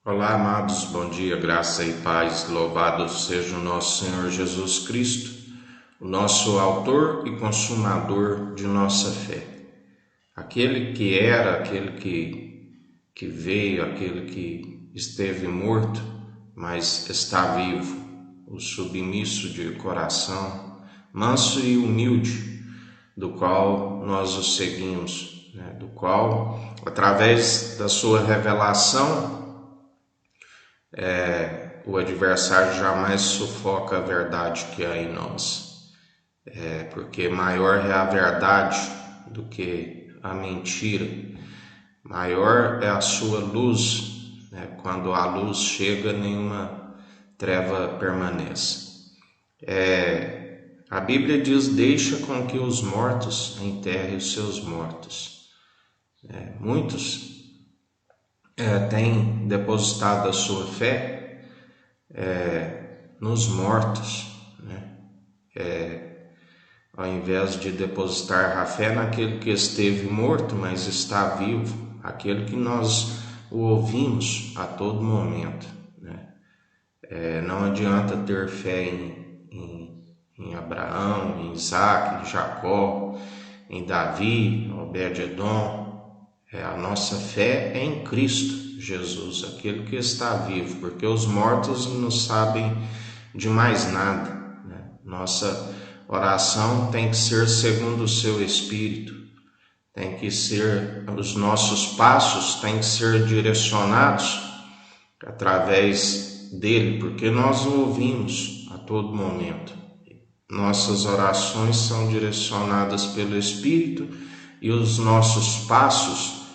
Olá, amados, bom dia, graça e paz, louvado seja o nosso Senhor Jesus Cristo, o nosso autor e consumador de nossa fé. Aquele que era, aquele que veio, aquele que esteve morto, mas está vivo, o submisso de coração, manso e humilde, do qual nós o seguimos, do qual, através da sua revelação, o adversário jamais sufoca a verdade que há em nós. Porque maior é a verdade do que a mentira. Maior é a sua luz. Quando a luz chega, nenhuma treva permanece. A Bíblia diz: deixa com que os mortos enterrem os seus mortos. Muitos têm depositado a sua fé nos mortos, ao invés de depositar a fé naquele que esteve morto, mas está vivo, aquele que nós o ouvimos a todo momento. Não adianta ter fé em Abraão, em Isaac, em Jacó, em Davi, Obed-edom. A nossa fé é em Cristo Jesus, aquele que está vivo, porque os mortos não sabem de mais nada. Nossa oração tem que ser segundo o seu Espírito, tem que ser, os nossos passos têm que ser direcionados através dele, porque nós o ouvimos a todo momento. Nossas orações são direcionadas pelo Espírito e os nossos passos,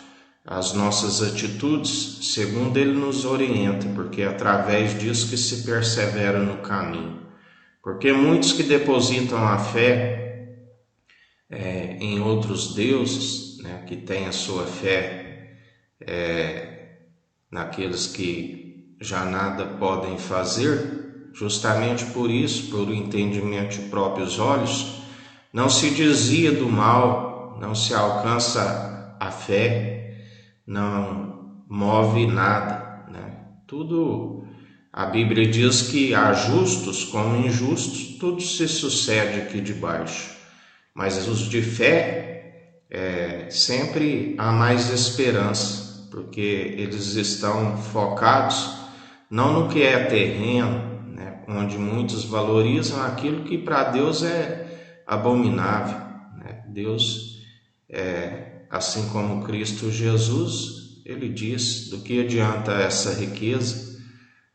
as nossas atitudes, segundo ele nos orienta, porque é através disso que se persevera no caminho. Porque muitos que depositam a fé em outros deuses, que têm a sua fé naqueles que já nada podem fazer, justamente por isso, por o entendimento de próprios olhos, não se desvia do mal, não se alcança a fé, não move nada. Tudo, a Bíblia diz que há justos como injustos, tudo se sucede aqui debaixo. Mas os de fé, sempre há mais esperança, porque eles estão focados não no que é terreno, onde muitos valorizam aquilo que para Deus é abominável. Deus, assim como Cristo Jesus, ele diz: do que adianta essa riqueza,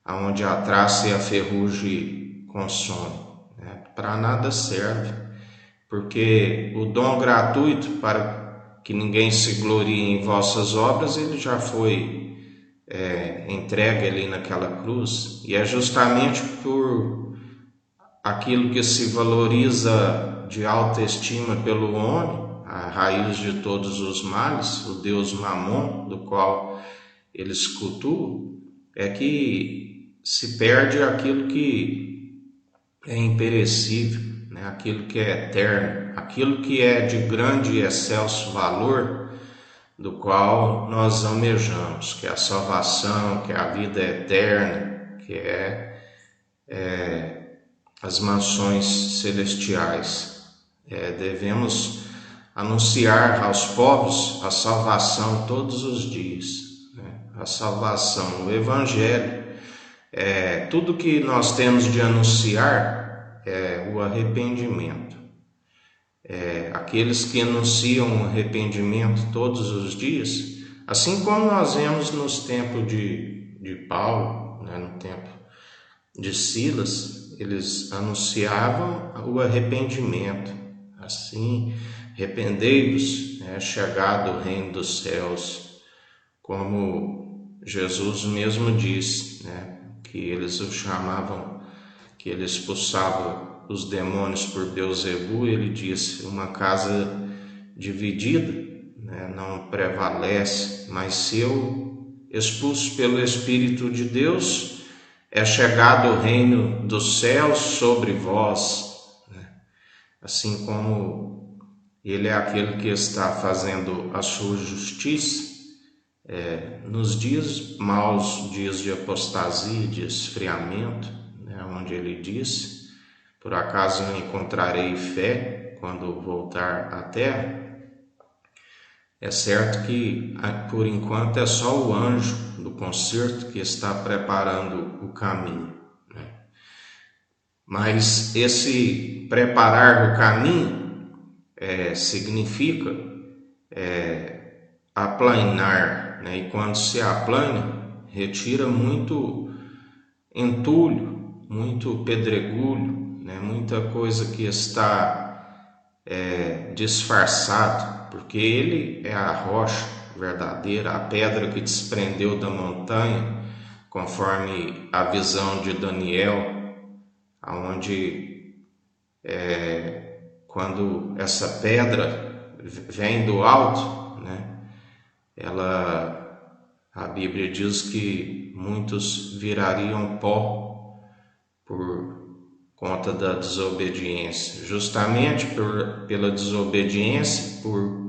aonde a traça e a ferrugem consomem? Para nada serve, porque o dom gratuito, para que ninguém se glorie em vossas obras, ele já foi entregue ali naquela cruz, e é justamente por aquilo que se valoriza de alta estima pelo homem, a raiz de todos os males, o Deus Mamon, do qual eles cultuam, é que se perde aquilo que é imperecível, aquilo que é eterno, aquilo que é de grande e excelso valor, do qual nós almejamos, que é a salvação, que é a vida eterna, que é as mansões celestiais. Devemos anunciar aos povos a salvação todos os dias, a salvação, o Evangelho. Tudo que nós temos de anunciar é o arrependimento. Aqueles que anunciam o arrependimento todos os dias, assim como nós vemos nos tempos de Paulo, no tempo de Silas, eles anunciavam o arrependimento. Assim, arrependei-vos, chegado o reino dos céus, como Jesus mesmo disse, que eles o chamavam, que ele expulsava os demônios por Beelzebul. Ele disse: uma casa dividida não prevalece, mas se eu expulso pelo Espírito de Deus, é chegado o reino dos céus sobre vós. Assim como ele é aquele que está fazendo a sua justiça, nos dias maus, dias de apostasia, de esfriamento, né, onde ele disse: por acaso não encontrarei fé quando voltar à terra? É certo que, por enquanto, é só o anjo do concerto que está preparando o caminho, né? Mas esse preparar o caminho significa aplainar, né? E quando se aplana, retira muito entulho, muito pedregulho, né? Muita coisa que está disfarçado, porque ele é a rocha verdadeira, a pedra que desprendeu da montanha, conforme a visão de Daniel, aonde quando essa pedra vem do alto, né, a Bíblia diz que muitos virariam pó por conta da desobediência, justamente pela desobediência, por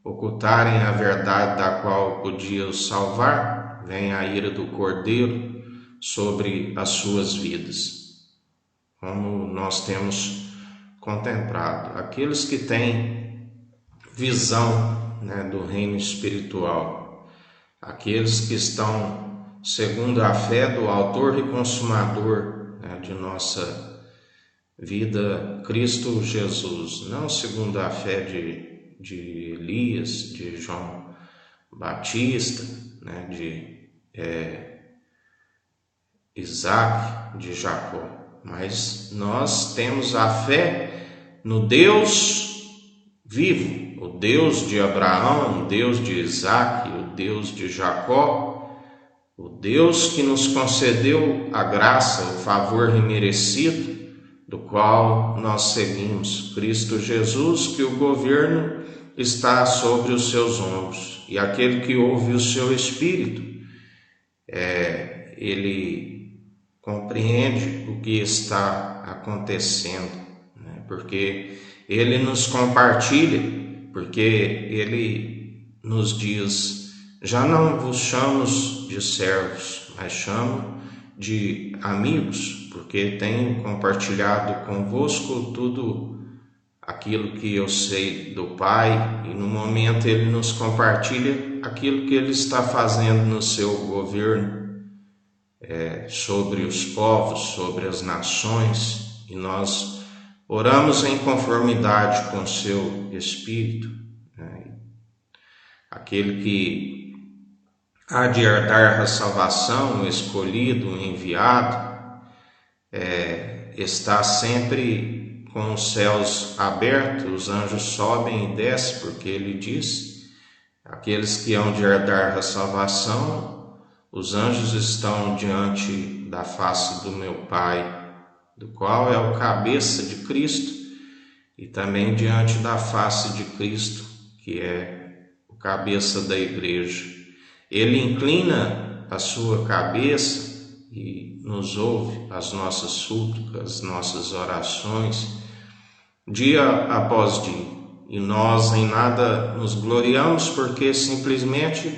ocultarem a verdade da qual podia os salvar, vem a ira do Cordeiro sobre as suas vidas, como nós temos contemplado. Aqueles que têm visão, né, do reino espiritual, aqueles que estão segundo a fé do autor e consumador, né, de nossa vida, Cristo Jesus, não segundo a fé de Elias, de João Batista, né, de Isaac, de Jacó, mas nós temos a fé no Deus vivo, o Deus de Abraão, o Deus de Isaac, o Deus de Jacó, o Deus que nos concedeu a graça, o favor imerecido, do qual nós seguimos, Cristo Jesus, que o governo está sobre os seus ombros, e aquele que ouve o seu Espírito, ele compreende o que está acontecendo, né? Porque ele nos compartilha, porque ele nos diz: já não vos chamo de servos, mas chamo de amigos, porque tenho compartilhado convosco tudo aquilo que eu sei do Pai, e no momento ele nos compartilha aquilo que ele está fazendo no seu governo, sobre os povos, sobre as nações, e nós oramos em conformidade com o seu Espírito, né? Aquele que há de herdar a salvação, o escolhido, o enviado, está sempre com os céus abertos, os anjos sobem e descem, porque ele diz: aqueles que hão de herdar a salvação, os anjos estão diante da face do meu Pai, do qual é o cabeça de Cristo, e também diante da face de Cristo, que é o cabeça da igreja. Ele inclina a sua cabeça e nos ouve as nossas súplicas, as nossas orações, dia após dia. E nós em nada nos gloriamos, porque simplesmente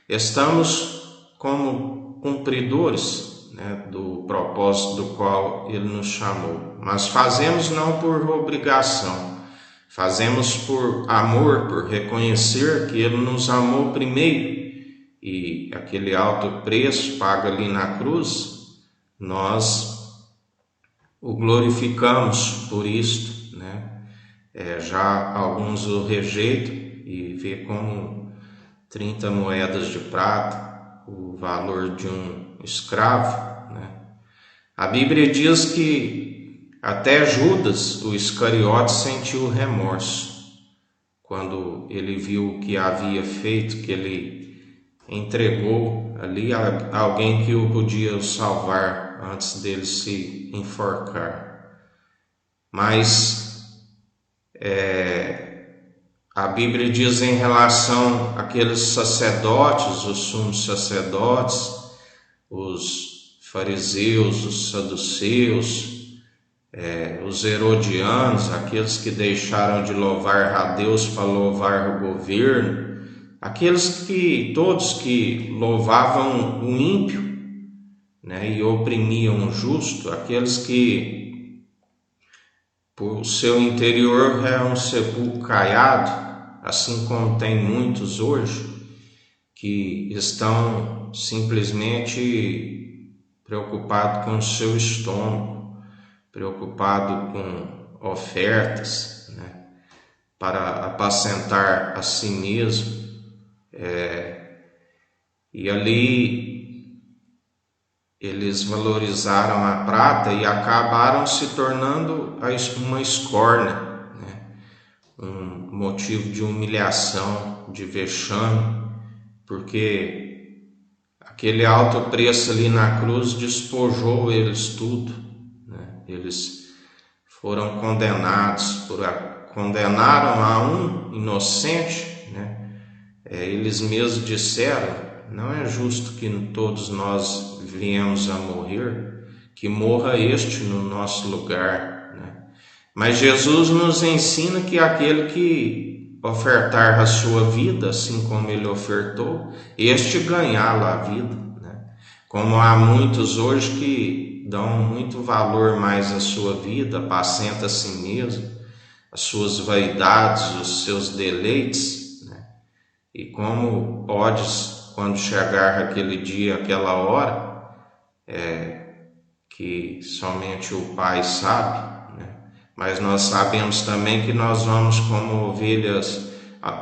estamos como cumpridores, né, do propósito do qual ele nos chamou. Mas fazemos não por obrigação, fazemos por amor, por reconhecer que ele nos amou primeiro, e aquele alto preço pago ali na cruz, nós o glorificamos por isto, né? Já alguns o rejeitam e vê como 30 moedas de prata o valor de um escravo, né? A Bíblia diz que até Judas, o Iscariote, sentiu remorso quando ele viu o que havia feito, que ele entregou ali alguém que o podia salvar antes dele se enforcar. Mas a Bíblia diz em relação àqueles sacerdotes, os sumos sacerdotes, os fariseus, os saduceus, os herodianos, aqueles que deixaram de louvar a Deus para louvar o governo, todos que louvavam o ímpio, né, e oprimiam o justo, aqueles que por seu interior é um sepulcro caiado, assim como tem muitos hoje que estão simplesmente preocupados com o seu estômago, preocupados com ofertas, né, para apacentar a si mesmo. E ali eles valorizaram a prata e acabaram se tornando uma escórnia, né? Um motivo de humilhação, de vexame, porque aquele alto preço ali na cruz despojou eles tudo, né? Eles foram condenaram a um inocente, né? Eles mesmos disseram: não é justo que todos nós viemos a morrer, que morra este no nosso lugar, né? Mas Jesus nos ensina que aquele que ofertar a sua vida, assim como ele ofertou, este ganhá-la a vida, né? Como há muitos hoje que dão muito valor mais à sua vida, apacenta a si mesmo, as suas vaidades, os seus deleites, né? E como podes, quando chegar aquele dia, aquela hora, que somente o Pai sabe, né? Mas nós sabemos também que nós vamos como ovelhas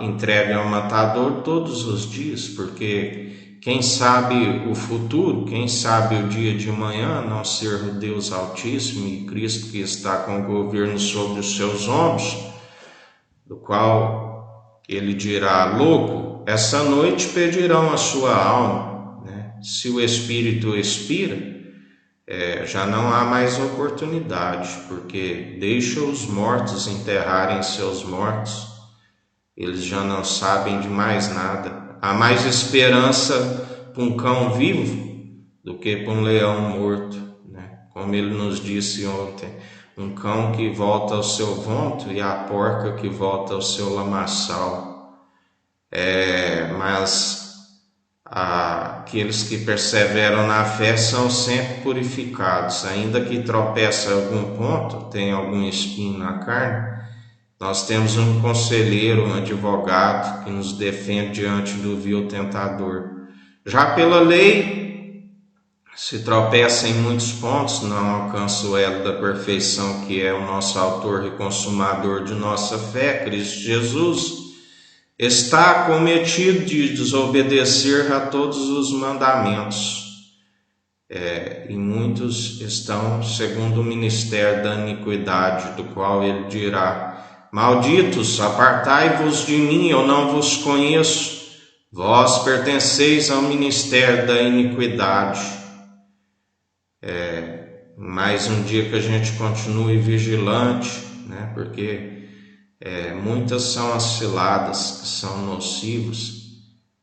entregue ao matador todos os dias, porque quem sabe o futuro, quem sabe o dia de amanhã, não ser o Deus Altíssimo e Cristo que está com o governo sobre os seus ombros, do qual ele dirá: louco, essa noite pedirão a sua alma, né? Se o Espírito expira, já não há mais oportunidade, porque deixa os mortos enterrarem seus mortos, eles já não sabem de mais nada. Há mais esperança para um cão vivo do que para um leão morto, né? Como ele nos disse ontem, um cão que volta ao seu vômito e a porca que volta ao seu lamaçal. Mas aqueles que perseveram na fé são sempre purificados, ainda que tropece algum ponto, tem algum espinho na carne. Nós temos um conselheiro, um advogado que nos defende diante do vil tentador. Já pela lei, se tropeça em muitos pontos, não alcança o elo da perfeição, que é o nosso autor e consumador de nossa fé, Cristo Jesus. Está cometido de desobedecer a todos os mandamentos. E muitos estão segundo o ministério da iniquidade, do qual ele dirá: malditos, apartai-vos de mim, eu não vos conheço. Vós pertenceis ao ministério da iniquidade. Mais um dia que a gente continue vigilante, né? Porque muitas são as ciladas que são nocivas,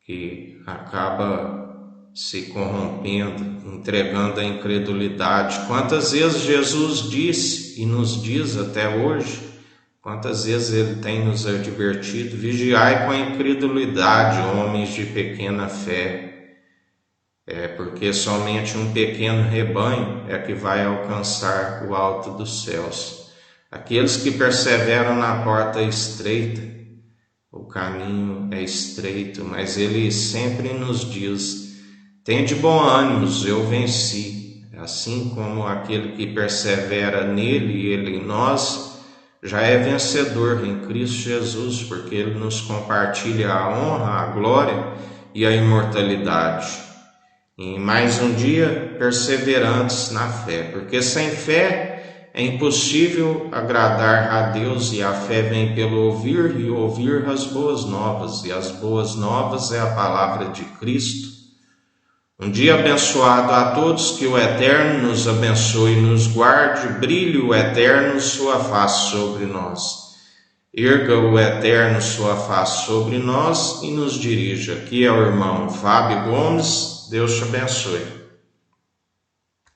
que acaba se corrompendo, entregando a incredulidade. Quantas vezes Jesus disse e nos diz até hoje, quantas vezes ele tem nos advertido: vigiai com a incredulidade, homens de pequena fé. Porque somente um pequeno rebanho é que vai alcançar o alto dos céus. Aqueles que perseveram na porta estreita, o caminho é estreito, mas ele sempre nos diz: tende bom ânimo, eu venci. Assim como aquele que persevera nele e ele em nós, já é vencedor em Cristo Jesus, porque ele nos compartilha a honra, a glória e a imortalidade. E mais um dia perseverantes na fé, porque sem fé é impossível agradar a Deus, e a fé vem pelo ouvir, e ouvir as boas novas, e as boas novas é a palavra de Cristo. Um dia abençoado a todos, que o Eterno nos abençoe e nos guarde, brilhe o Eterno sua face sobre nós. Erga o Eterno sua face sobre nós e nos dirija. Aqui é o irmão Fábio Gomes. Deus te abençoe.